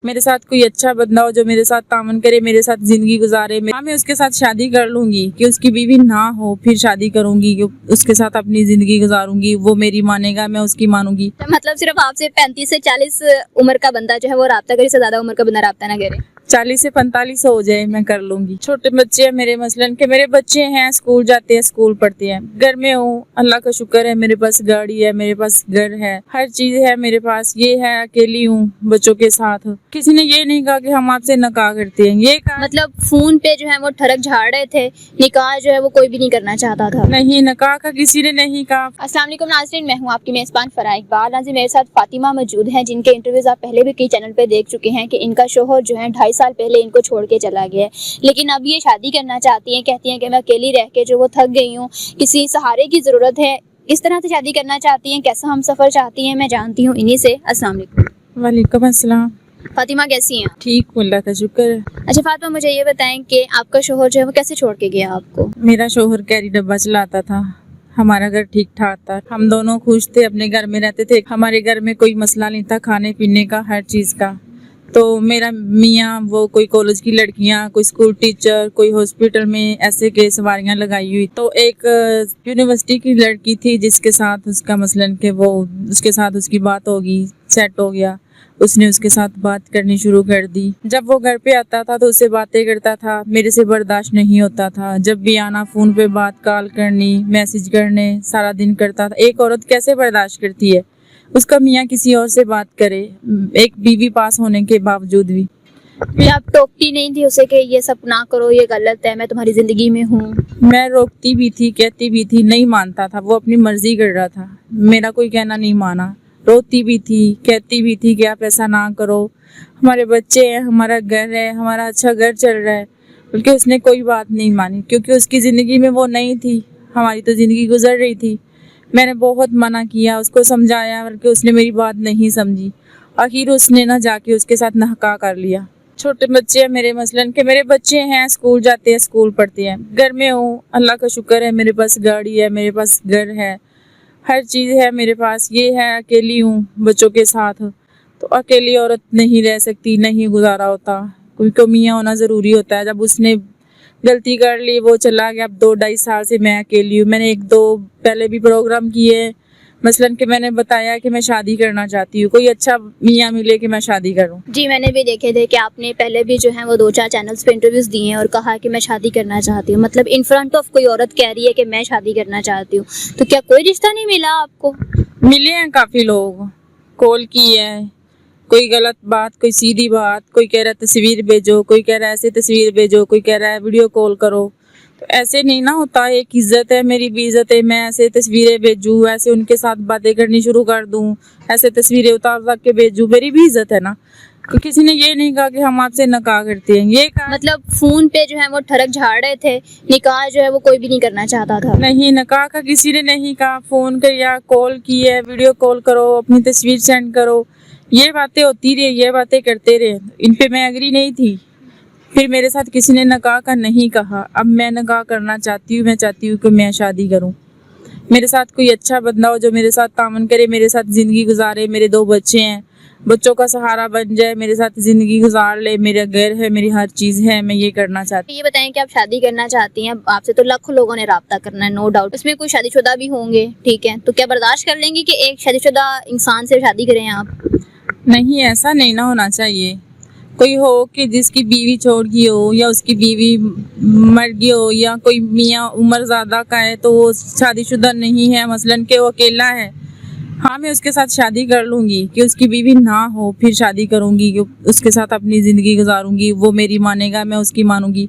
मेरे साथ कोई अच्छा बंदा हो जो मेरे साथ तामन करे, मेरे साथ जिंदगी गुजारे। मैं उसके साथ शादी कर लूंगी कि उसकी बीवी ना हो, फिर शादी करूंगी कि उसके साथ अपनी जिंदगी गुजारूंगी। वो मेरी मानेगा, मैं उसकी मानूंगी। मतलब सिर्फ आपसे 35 से 40 उम्र का बंदा जो है वो राब्ता करे, इससे ज्यादा उम्र का बंदा राब्ता ना करे। 40 से 45 हो जाए मैं कर लूंगी। छोटे बच्चे हैं मेरे, मसलन के मेरे बच्चे हैं, स्कूल जाते हैं, स्कूल पढ़ते हैं। घर में हूँ, अल्लाह का शुक्र है, मेरे पास गाड़ी है, मेरे पास घर है, हर चीज है मेरे पास। ये है अकेली हूँ बच्चों के साथ। किसी ने ये नहीं कहा कि हम आपसे निकाह करते हैं, ये कहा। मतलब फोन पे जो है वो ठरक झाड़ रहे थे, निकाह जो है वो कोई भी नहीं करना चाहता था। नहीं, निकाह का किसी ने नहीं कहा। अस्सलाम वालेकुम नाज़रीन, मैं हूँ आपकी मेज़बान फराह इकबाल। नाज़रीन, मेरे साथ फातिमा मौजूद हैं, जिनके इंटरव्यूज़ आप पहले भी कई चैनल पे देख चुके हैं कि इनका शोहर जो है 2.5 साल पहले इनको छोड़ के चला गया है, लेकिन अब ये शादी करना चाहती हैं। कहती हैं कि मैं अकेली रह के जो वो थक गई हूँ, किसी सहारे की ज़रूरत है, इस तरह से शादी करना चाहती हैं। कैसा हम सफ़र चाहती हैं, मैं जानती हूँ इन्हीं से। अस्सलाम वालेकुम। वालेकुम अस्सलाम। फातिमा कैसी हैं? ठीक, अल्लाह का शुक्र है। अच्छा फातिमा, मुझे ये बताएं कि आपका शोहर जो है वो कैसे छोड़ के गया आपको? मेरा शोहर कैरी डब्बा चलाता था, हमारा घर ठीक ठाक था, हम दोनों खुश थे, अपने घर में रहते थे। हमारे घर में कोई मसला नहीं था खाने पीने का, हर चीज का। तो मेरा मियाँ, वो कोई कॉलेज की लड़कियां, कोई स्कूल टीचर, कोई हॉस्पिटल में ऐसे के सवारियां लगाई हुई। तो एक यूनिवर्सिटी की लड़की थी जिसके साथ उसका मसलन के वो उसके साथ उसकी बात होगी, सेट हो गया। उसने उसके साथ बात करनी शुरू कर दी। जब वो घर पे आता था तो उससे बातें करता था, मेरे से बर्दाश्त नहीं होता था। जब भी आना, फोन पे बात, कॉल करनी, मैसेज करने, सारा दिन करता था। एक औरत कैसे बर्दाश्त करती है उसका मियाँ किसी और से बात करे, एक बीवी पास होने के बावजूद भी। फिर आप टोकती नहीं थी उसे कि ये सब ना करो, ये गलत है, मैं तुम्हारी जिंदगी में हूँ? मैं रोकती भी थी, कहती भी थी, नहीं मानता था। वो अपनी मर्जी कर रहा था, मेरा कोई कहना नहीं माना। रोती भी थी, कहती भी थी कि आप ऐसा ना करो, हमारे बच्चे हैं, हमारा घर है, हमारा अच्छा घर चल रहा है। बल्कि उसने कोई बात नहीं मानी, क्योंकि उसकी ज़िंदगी में वो नहीं थी, हमारी तो ज़िंदगी गुजर रही थी। मैंने बहुत मना किया, उसको समझाया, बल्कि उसने मेरी बात नहीं समझी। आखिर उसने ना जाके उसके साथ नहका कर लिया। छोटे बच्चे हैं मेरे, मसलन के मेरे बच्चे हैं, स्कूल जाते हैं, स्कूल पढ़ते हैं। घर में हूँ, अल्लाह का शुक्र है, मेरे पास गाड़ी है, मेरे पास घर है, हर चीज़ है मेरे पास। ये है अकेली हूँ बच्चों के साथ। तो अकेली औरत नहीं रह सकती, नहीं गुजारा होता, कोई कमियाँ होना ज़रूरी होता है। जब उसने गलती कर ली, वो चला गया, अब 2-2.5 साल से मैं अकेली हूँ। मैंने 1-2 पहले भी प्रोग्राम किए, मसलन कि मैंने बताया कि मैं शादी करना चाहती हूँ, कोई अच्छा मियाँ मिले कि मैं शादी करूँ। जी, मैंने भी देखे थे कि आपने पहले भी जो है वो 2-4 चैनल्स पे इंटरव्यूज दिए हैं और कहा कि मैं शादी करना चाहती हूँ। मतलब इन फ्रंट ऑफ कोई औरत कह रही है कि मैं शादी करना चाहती हूँ, तो क्या कोई रिश्ता नहीं मिला आपको? मिले हैं काफ़ी लोग, कॉल की है, कोई गलत बात, कोई सीधी बात, कोई कह रहा है तस्वीर भेजो, कोई कह रहा है ऐसे तस्वीर भेजो, कोई कह रहा है वीडियो कॉल करो। तो ऐसे नहीं ना होता, एक इज्जत है, मेरी भी इज्जत है। मैं ऐसे तस्वीरें भेजूँ, ऐसे उनके साथ बातें करनी शुरू कर दूँ, ऐसे तस्वीरें उतार के भेजूँ, मेरी भी इज्जत है ना। तो किसी ने ये नहीं कहा कि हम आपसे निकाह करते हैं, ये कहा। मतलब फोन पे जो है वो ठरक झाड़ रहे थे, निकाह जो है वो कोई भी नहीं करना चाहता था। नहीं, निकाह का किसी ने नहीं कहा। फोन किया, कॉल की है, वीडियो कॉल करो, अपनी तस्वीर सेंड करो, ये बातें होती रही, ये बातें करते रहे। इन पे मैं एग्री नहीं थी। फिर मेरे साथ किसी ने निकाह का नहीं कहा। अब मैं निकाह करना चाहती हूँ, मैं चाहती हूँ कि मैं शादी करूँ। मेरे साथ कोई अच्छा बंदा हो जो मेरे साथ तामन करे, मेरे साथ ज़िंदगी गुजारे, मेरे 2 बच्चे हैं, बच्चों का सहारा बन जाए, मेरे साथ ज़िंदगी गुजार ले, मेरा घर है, मेरी हर चीज़ है, मैं ये करना चाहती हूँ। ये बताएं कि आप शादी करना चाहती हैं, आपसे तो लाखों लोगों ने राब्ता करना है, नो डाउट। उसमें कोई शादीशुदा भी होंगे, ठीक है, तो क्या बर्दाश्त कर लेंगी कि एक शादीशुदा इंसान से शादी करें आप? नहीं, ऐसा नहीं ना होना चाहिए। कोई हो कि जिसकी बीवी छोड़ गई हो, या उसकी बीवी मर गई हो, या कोई मियाँ उम्र ज़्यादा का है तो वो शादीशुदा नहीं है, मसलन कि वो अकेला है। हाँ, मैं उसके साथ शादी कर लूँगी कि उसकी बीवी ना हो, फिर शादी करूँगी कि उसके साथ अपनी ज़िंदगी गुजारूँगी। वो मेरी मानेगा, मैं उसकी मानूँगी।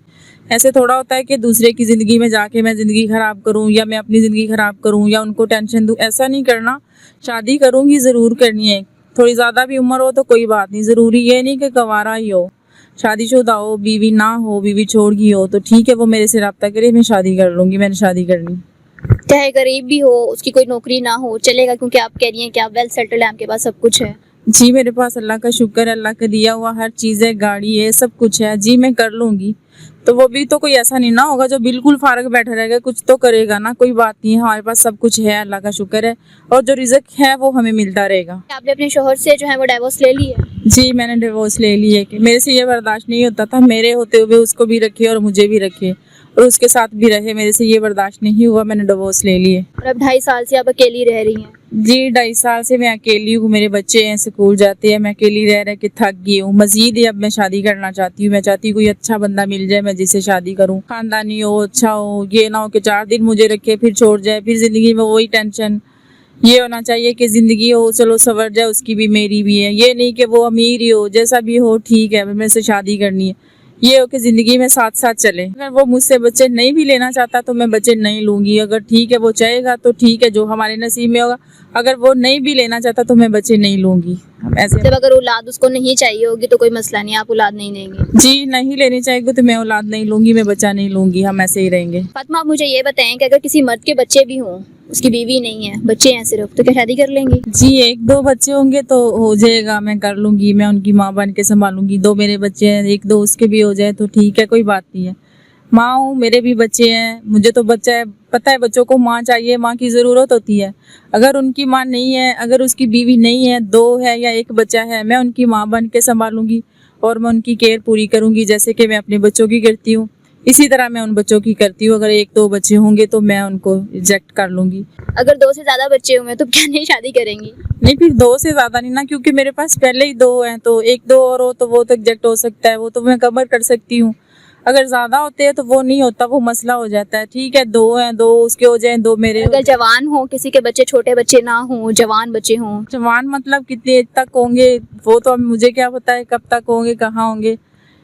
ऐसे थोड़ा होता है कि दूसरे की ज़िंदगी में जाके मैं ज़िंदगी ख़राब करूँ, या मैं अपनी ज़िंदगी ख़राब करूँ, या उनको टेंशन दूँ। ऐसा नहीं करना। शादी करूँगी, ज़रूर करनी है। थोड़ी ज़्यादा भी उम्र हो तो कोई बात नहीं, ज़रूरी ये नहीं कि गंवारा ही हो। शादीशुदा हो, बीवी ना हो, बीवी छोड़ गई हो तो ठीक है, वो मेरे से रब्ता करे, मैं शादी कर लूँगी, मैंने शादी करनी। चाहे गरीब भी हो, उसकी कोई नौकरी ना हो, चलेगा, क्योंकि आप कह रही हैं कि आप वेल सेटल्ड हैं, आपके पास सब कुछ है। जी मेरे पास अल्लाह का शुक्र है, अल्लाह का दिया हुआ हर चीज़ है, गाड़ी है, सब कुछ है। जी मैं कर लूँगी। तो वो भी तो कोई ऐसा नहीं ना होगा जो बिल्कुल फारग बैठा रहेगा, कुछ तो करेगा ना। कोई बात नहीं है, हमारे पास सब कुछ है, अल्लाह का शुक्र है, और जो रिज़्क है वो हमें मिलता रहेगा। आपने अपने शोहर से जो है वो डिवोर्स ले लिया? जी मैंने डिवोर्स ले लिया कि मेरे से ये बर्दाश्त नहीं होता था, मेरे होते हुए उसको भी रखे और मुझे भी रखे और उसके साथ भी रहे, मेरे से ये बर्दाश्त नहीं हुआ, मैंने डिवोर्स ले लिए। और अब 2.5 साल से आप अकेली रह रही हैं? जी 2.5 साल से मैं अकेली हूँ, मेरे बच्चे हैं, स्कूल जाते हैं, मैं अकेली रह रह के थक गई हूँ। मजीद अब मैं शादी करना चाहती हूँ। मैं चाहती हूँ कोई अच्छा बंदा मिल जाए, मैं जिससे शादी करूँ, खानदानी हो, अच्छा हो, ये ना हो कि 4 दिन मुझे रखे फिर छोड़ जाए, फिर जिंदगी में वही टेंशन। ये होना चाहिए कि जिंदगी हो, चलो सवर जाए, उसकी भी मेरी भी है। ये नहीं कि वो अमीर ही हो, जैसा भी हो ठीक है, मेरे से शादी करनी है। ये हो कि जिंदगी में साथ साथ चले। अगर वो मुझसे बच्चे नहीं भी लेना चाहता तो मैं बच्चे नहीं लूंगी। अगर ठीक है वो चाहेगा तो ठीक है, जो हमारे नसीब में होगा। अगर वो नहीं भी लेना चाहता तो मैं बच्चे नहीं लूंगी। ऐसे जब अगर औलाद उसको नहीं चाहिए होगी तो कोई मसला नहीं, आप औलाद नहीं देंगे? जी नहीं लेनी चाहिए तो मैं औलाद नहीं लूंगी, मैं बच्चा नहीं लूंगी, हम ऐसे ही रहेंगे। फातिमा आप मुझे ये बताएं कि अगर किसी मर्द के बच्चे भी हों, उसकी बीवी नहीं है, बच्चे हैं सिर्फ, तो क्या शादी कर लेंगी? जी 1-2 बच्चे होंगे तो हो जाएगा, मैं कर लूंगी, मैं उनकी माँ बन के संभालूंगी। 2 मेरे बच्चे हैं, 1-2 उसके भी हो जाए तो ठीक है, कोई बात नहीं है। माँ हूँ, मेरे भी बच्चे हैं, मुझे तो बच्चा है, पता है बच्चों को माँ चाहिए, माँ की ज़रूरत होती है। अगर उनकी माँ नहीं है, अगर उसकी बीवी नहीं है, 2 है या 1 बच्चा है, मैं उनकी माँ बन के संभालूंगी और मैं उनकी केयर पूरी करूंगी, जैसे कि मैं अपने बच्चों की करती हूँ, इसी तरह मैं उन बच्चों की करती हूँ। अगर 1-2 बच्चे होंगे तो मैं उनको रिजेक्ट कर लूंगी। अगर 2 से ज्यादा बच्चे हुए तो क्या नहीं शादी करेंगी? नहीं फिर 2 से ज्यादा नहीं ना, क्योंकि मेरे पास पहले ही 2 हैं, तो 1-2 और हो तो वो तो रिजेक्ट हो सकता है, वो तो मैं कवर कर सकती हूँ। अगर ज्यादा होते हैं तो वो नहीं होता, वो मसला हो जाता है। ठीक है 2 हैं, 2 उसके हो जाए, 2 मेरे हो अगर जवान हो, किसी के बच्चे छोटे बच्चे ना हो, जवान बच्चे हों? जवान मतलब कितने एज तक होंगे वो तो अब मुझे क्या पता है, कब तक होंगे, कहाँ होंगे।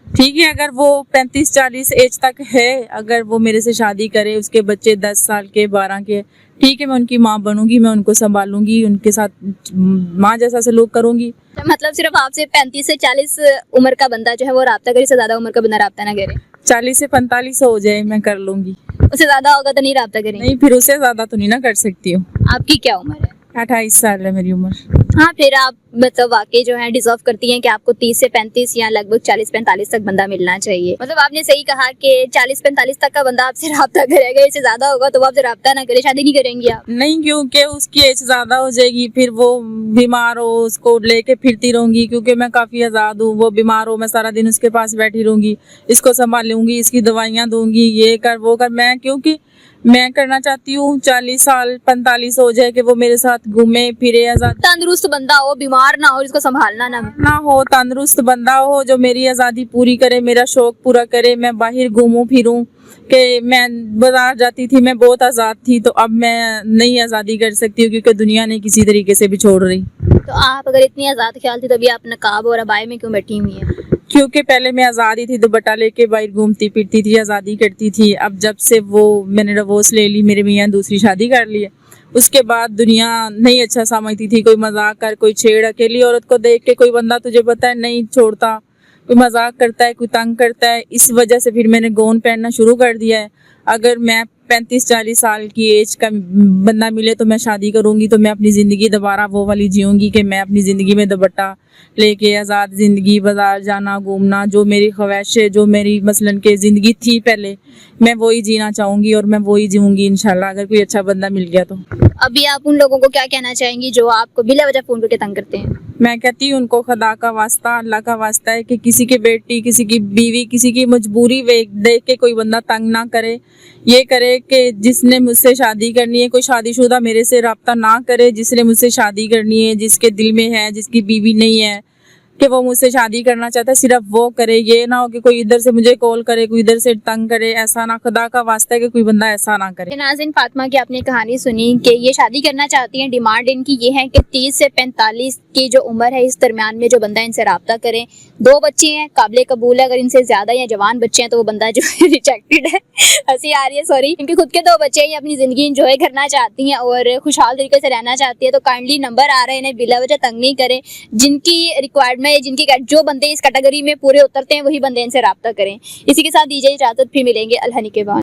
ठीक है अगर वो 35-40 एज तक है, अगर वो मेरे से शादी करे, उसके बच्चे 10 साल के, 12 के, ठीक है मैं उनकी माँ बनूंगी, मैं उनको संभालूंगी, उनके साथ माँ जैसा सलूक करूंगी। मतलब सिर्फ आपसे 35 से 40 उम्र का बंदा जो है वो राब्ता करे, इससे ज्यादा उम्र का बंदा राब्ता ना करे? 40 से 45 हो जाए मैं कर लूंगी। उससे ज्यादा होगा तो नहीं राब्ता करेंगे? नहीं फिर उससे ज्यादा तो नहीं ना कर सकती हूँ। आपकी क्या उम्र है? 28 साल है मेरी उम्र। हाँ फिर आप मतलब वाकई जो है डिजर्व करती हैं कि आपको 30 से 35 या लगभग 40-45 तक बंदा मिलना चाहिए। मतलब आपने सही कहा कि 40-45 तक का बंदा आपसे राब्ता करेगा, इससे ज्यादा होगा तो वो आपसे राब्ता ना करे, शादी नहीं करेंगी आप? नहीं क्योंकि उसकी एज ज्यादा हो जाएगी, फिर वो बीमार हो, उसको लेके फिरती रहूंगी, क्योंकि मैं काफी आजाद हूँ। वो बीमार हो, मैं सारा दिन उसके पास बैठी रहूंगी, इसको संभालूंगी, इसकी दवाइयाँ दूंगी, ये कर वो कर। मैं क्योंकि मैं करना चाहती हूँ 40 साल 45 हो जाए कि वो मेरे साथ घूमे फिरे, आजाद तंदुरुस्त बंदा हो, बीमार ना हो, जिसको संभालना ना हो, तंदुरुस्त बंदा हो, जो मेरी आज़ादी पूरी करे, मेरा शौक पूरा करे, मैं बाहर घूमूं फिरूं। कि मैं बाजार जाती थी, मैं बहुत आज़ाद थी, तो अब मैं नहीं आज़ादी कर सकती हूँ क्योंकि दुनिया ने किसी तरीके से भी छोड़ रही। तो आप अगर इतनी आज़ाद ख्याल थी तभी आप नकाब और अबाए में क्यों बैठी हुई हैं? क्योंकि पहले मैं आज़ादी थी, दुपट्टा लेके बाहर घूमती फिरती थी, आज़ादी करती थी। अब जब से वो मैंने डिवोर्स ले ली, मेरे मियाँ दूसरी शादी कर ली है, उसके बाद दुनिया नहीं अच्छा समझती थी। कोई मजाक कर, कोई छेड़, अकेली औरत को देख के कोई बंदा तुझे पता है नहीं छोड़ता, कोई मजाक करता है, कोई तंग करता है। इस वजह से फिर मैंने गौन पहनना शुरू कर दिया है। अगर मैं 35-40 साल की एज का बंदा मिले तो मैं शादी करूंगी, तो मैं अपनी ज़िंदगी दोबारा वो वाली जीऊंगी कि मैं अपनी ज़िंदगी में दुपट्टा लेके आज़ाद ज़िंदगी, बाजार जाना, घूमना, जो मेरी ख्वाहिश है, जो मेरी मसलन के ज़िंदगी थी पहले, मैं वही जीना चाहूँगी और मैं वही जीऊँगी इंशाल्लाह, अगर कोई अच्छा बंदा मिल गया तो। अभी आप उन लोगों को क्या कहना चाहेंगी जो आपको बिला वजह फ़ोन करके तंग करते हैं? मैं कहती हूँ उनको खुदा का वास्ता, अल्लाह का वास्ता है कि किसी की बेटी, किसी की बीवी, किसी की मजबूरी देख के कोई बंदा तंग ना करे। ये करे कि जिसने मुझसे शादी करनी है, कोई शादीशुदा मेरे से रब्ता ना करे। जिसने मुझसे शादी करनी है, जिसके दिल में है, जिसकी बीवी नहीं है, कि वो मुझसे शादी करना चाहता है, सिर्फ वो करे। ये ना हो कि कोई इधर से मुझे कॉल करे, कोई इधर से तंग करे, ऐसा ना, खुदा का वास्ता है कि कोई बंदा ऐसा ना करे। नाज़रीन, फातिमा की आपने कहानी सुनी कि ये शादी करना चाहती हैं। डिमांड इनकी ये है कि 30 से 45 की जो उम्र है, इस दरमियान में जो बंदा इनसे रब्ता करें। 2 बच्चे हैं, काबिल कबूल है। अगर इनसे ज्यादा या जवान बच्चे हैं तो वो बंदा जो है रिजेक्टेड है। हंसी आ रही है, सॉरी। इनके खुद के 2 बच्चे हैं, ये अपनी जिंदगी इंजॉय करना चाहती हैं और खुशहाल तरीके से रहना चाहती है। तो काइंडली नंबर आ रहे हैं, इन्हें बिला वजह तंग नहीं करें। जिनकी रिक्वायरमेंट, जिनकी जो बंदे इस कैटेगरी में पूरे उतरते हैं वही बंदे इनसे रब्ता करें। इसी के साथ दीजिए इजाजत, फिर मिलेंगे अल्लाह के बाद।